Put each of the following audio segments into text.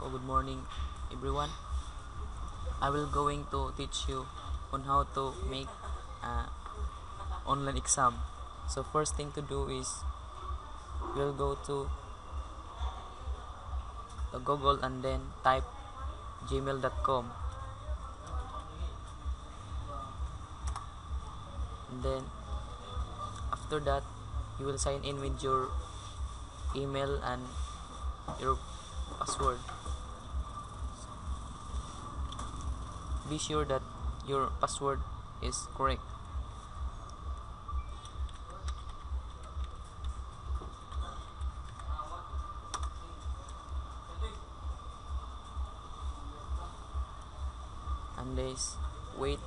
So good morning everyone. I will going to teach you on how to make online exam. So first thing to do is we'll go to the Google and then type gmail.com, and then after that you will sign in with your email and your password. Be sure that your password is correct. And this wait,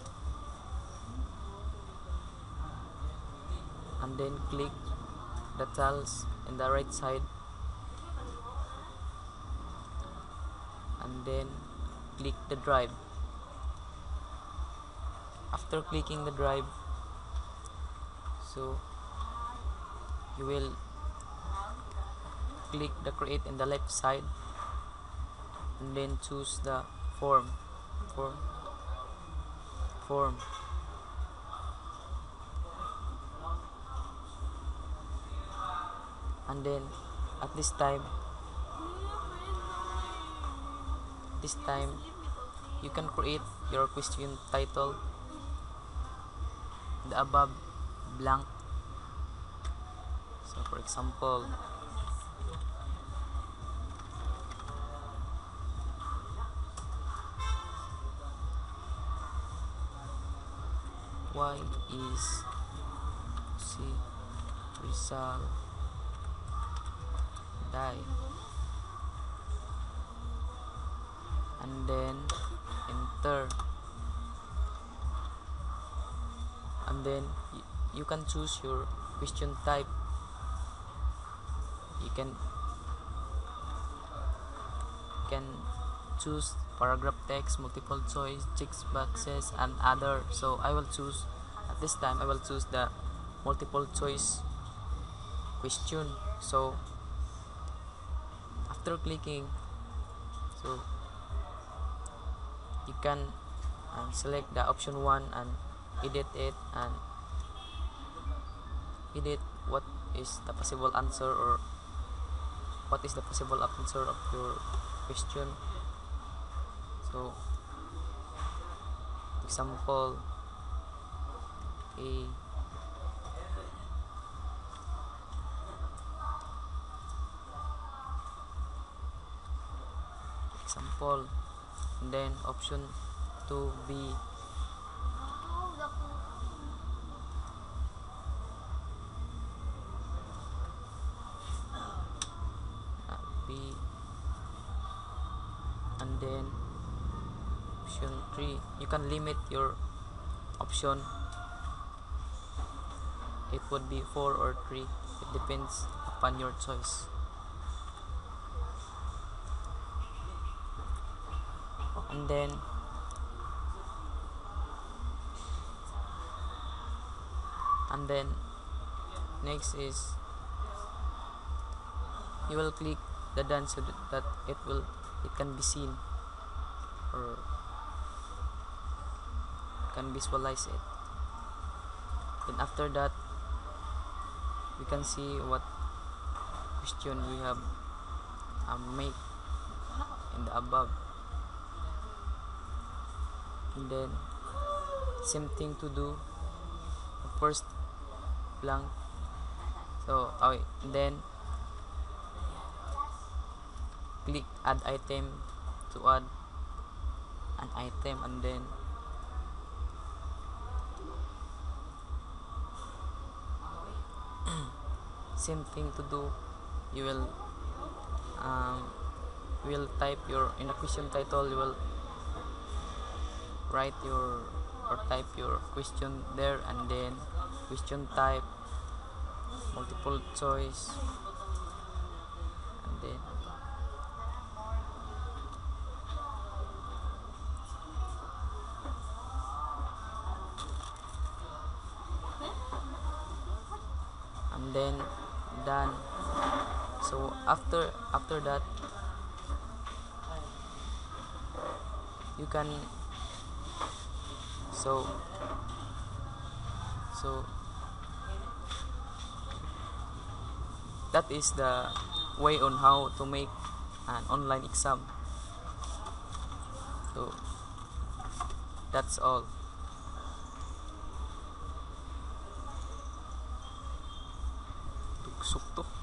and then click the tiles in the right side, and then click the drive. After clicking the drive, so you will click the create in the left side, and then choose the form and then at this time you can create your question title, the above blank. So for example, why is C Rizal die, and then enter, and then you can choose your question type. You can choose paragraph text, multiple choice, check boxes, and other. So I will choose, at this time I will choose the multiple choice question. So after clicking, so you can select the option 1 and edit it, and edit what is the possible answer, or what is the possible answer of your question. So example A, example, and then option 2B, B, and then option 3. You can limit your option, it would be 4 or 3, it depends upon your choice. And then next is you will click the done, so that it can be seen or can visualize it. Then after that we can see what question we have made in the above, and then same thing to do first blank. So then click add item to add an item, and then same thing to do, you will type your, in the question title you will write your or type your question there, and then question type, multiple choice, and then done. So after that you can so so that is the way on how to make an online exam. So that's all. Tugsok to.